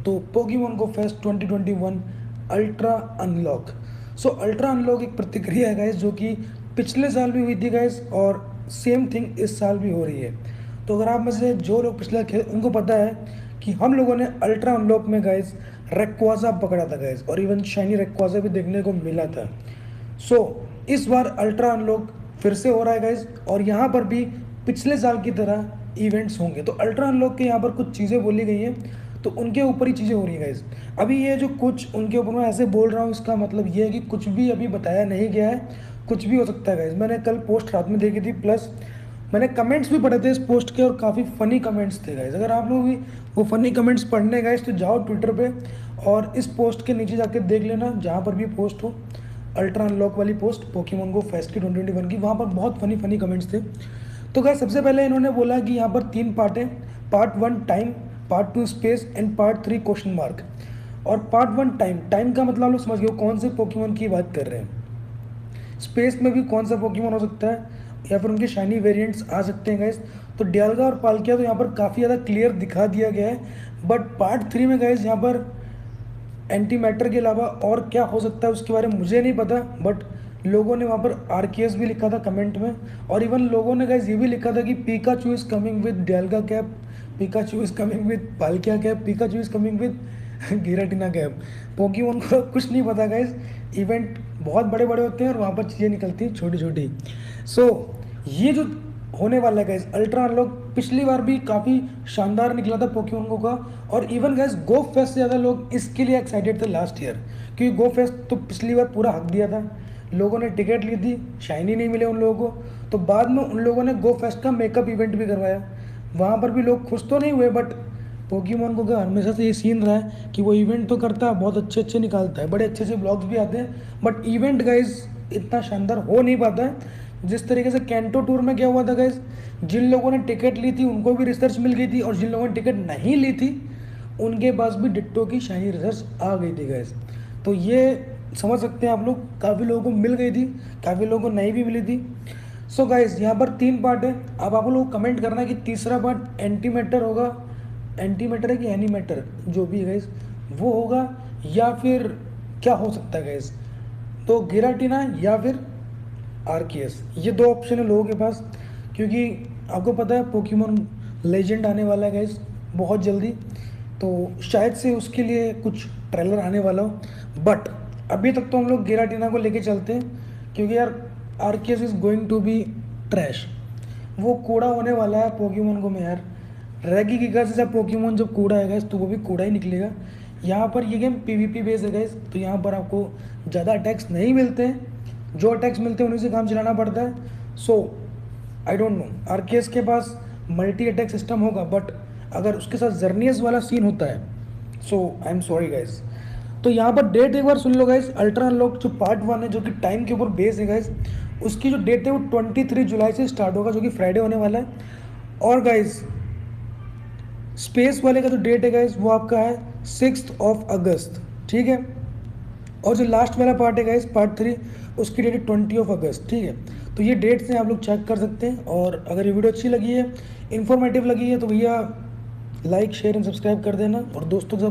तो Pokemon Go fest 2021 ultra unlock. Ultra unlock एक प्रतिक्रिया है गाइस, जो कि पिछले साल भी हुई थी गाइस, और सेम थिंग इस साल भी हो रही है। तो अगर आप में से जो लोग पिछले खेल उनको पता है कि हम लोगों ने अल्ट्रा अनलॉक में गाइस रेक्वाजा पकड़ा था गाइस, और इवन शाइनी रेक्वाजा भी देखने को मिला था। इस बार अल्ट्रा अनलॉक फिर से हो रहा है गाइस, और यहाँ पर भी पिछले साल की तरह इवेंट्स होंगे। तो अल्ट्रा अनलॉक के यहाँ पर कुछ चीज़ें बोली गई हैं, तो उनके ऊपर ही चीज़ें हो रही है गाइस। अभी ये जो कुछ उनके ऊपर मैं ऐसे बोल रहा हूँ, इसका मतलब ये है कि कुछ भी अभी बताया नहीं गया है, कुछ भी हो सकता है गाइस। मैंने कल पोस्ट रात में देखी थी, प्लस मैंने कमेंट्स भी पढ़े थे इस पोस्ट के, और काफ़ी फ़नी कमेंट्स थे गाइस। अगर आप लोग भी वो फ़नी कमेंट्स पढ़ने गाइस, तो जाओ ट्विटर पे और इस पोस्ट के नीचे जाके देख लेना, जहाँ पर भी पोस्ट हो अल्ट्रा अनलॉक वाली पोस्ट पोकेमोन गो फेस्ट की 2021 की, वहाँ पर बहुत फ़नी कमेंट्स थे। तो गाइस सबसे पहले इन्होंने बोला कि यहाँ पर 3 पार्ट है, part 1 time, part 2 space and part 3 question mark. और पार्ट 1 टाइम, टाइम का मतलब आप लोग समझ गए कौन से पोकेमोन की बात कर रहे हैं। स्पेस में भी कौन सा पोकेमोन हो सकता है, या फिर उनके शाइनी वेरिएंट्स आ सकते हैं गाइस। तो डियालगा और पाल्किया तो यहाँ पर काफ़ी ज़्यादा क्लियर दिखा दिया गया है। बट पार्ट 3 में गाइस यहाँ पर एंटी मैटर के अलावा और क्या हो सकता है उसके बारे में मुझे नहीं पता, बट लोगों ने वहाँ पर आरकेएस भी लिखा था कमेंट में, और इवन लोगों ने गाइस ये भी लिखा था कि Pikachu is coming with Dialga cap, Pikachu is coming with Palkia cap, Pikachu is coming with Giratina cap. Pokemon को कुछ नहीं पता गाइस, इवेंट बहुत बड़े बड़े होते हैं और वहाँ पर चीज़ें निकलती हैं छोटी छोटी। ये जो होने वाला है गाइस अल्ट्रा अनलॉक, पिछली बार भी काफ़ी शानदार निकला था पोकेमोन का, और इवन गाइस गो फेस्ट से ज़्यादा लोग इसके लिए एक्साइटेड थे लास्ट ईयर, क्योंकि गो फेस्ट तो पिछली बार पूरा हक दिया था। लोगों ने टिकट ली थी, शाइनी नहीं मिले उन लोगों को, तो बाद में उन लोगों ने गो फेस्ट का मेकअप इवेंट भी करवाया। वहाँ पर भी लोग खुश तो नहीं हुए, बट पोकेमोन को का हमेशा से ये सीन रहा है कि वो इवेंट तो करता है, बहुत अच्छे अच्छे निकालता है, बड़े अच्छे अच्छे ब्लॉग्स भी आते हैं, बट इवेंट गाइस इतना शानदार हो नहीं पाता है जिस तरीके से कैंटो टूर में क्या हुआ था गाइस। जिन लोगों ने टिकट ली थी उनको भी रिसर्च मिल गई थी, और जिन लोगों ने टिकट नहीं ली थी उनके पास भी डिट्टो की शाइनी रिसर्च आ गई थी गाइस। तो ये समझ सकते हैं आप लोग, काफ़ी लोगों को मिल गई थी, काफ़ी लोगों को नहीं भी मिली थी। गाइस यहाँ पर 3 पार्ट है। अब आप लोग कमेंट करना कि तीसरा पार्ट एंटी मैटर होगा, एंटी मैटर है कि एनी मैटर, जो भी है गाइस वो होगा, या फिर क्या हो सकता है गाइस। तो गिराटिना या फिर आरकेएस, ये 2 ऑप्शन है लोगों के पास, क्योंकि आपको पता है पोकेमोन लेजेंड आने वाला है गाइस बहुत जल्दी, तो शायद से उसके लिए कुछ ट्रेलर आने वाला हो। बट अभी तक तो हम लोग गिराटिना को लेके चलते हैं, क्योंकि यार RKS is going to be trash, वो कूड़ा होने वाला है पोकेमोन को में यार। रैगी गिगा से पोकेमोन जब कूड़ा है गाइस, तो वो भी कूड़ा ही निकलेगा। यहाँ पर ये गेम पीवीपी बेस है गाइस, तो यहाँ पर आपको ज़्यादा अटैक्स नहीं मिलते हैं, जो अटैक्स मिलते हैं उन्हीं से काम चलाना पड़ता है। आई डोंट नो आरकेएस के पास मल्टी अटैक सिस्टम होगा, बट अगर उसके साथ जर्नियस वाला सीन होता है, आई एम सॉरी गाइस। तो यहाँ पर डेट एक बार सुन लो गाइस, अल्ट्रा अनलॉक जो पार्ट 1 है, जो कि टाइम के ऊपर बेस है गाइस, उसकी जो डेट है वो 23 जुलाई से स्टार्ट होगा, जो कि फ्राइडे होने वाला है। और गाइस स्पेस वाले का जो डेट है गाइस वो आपका है 6 अगस्त, ठीक है। और जो लास्ट वाला पार्ट है गाइस पार्ट 3, उसकी डेट है 20 अगस्त, ठीक है। तो ये डेट्स हैं, आप लोग चेक कर सकते हैं। और अगर ये वीडियो अच्छी लगी है, इन्फॉर्मेटिव लगी है, तो भैया लाइक शेयर एंड सब्सक्राइब कर देना, और दोस्तों के साथ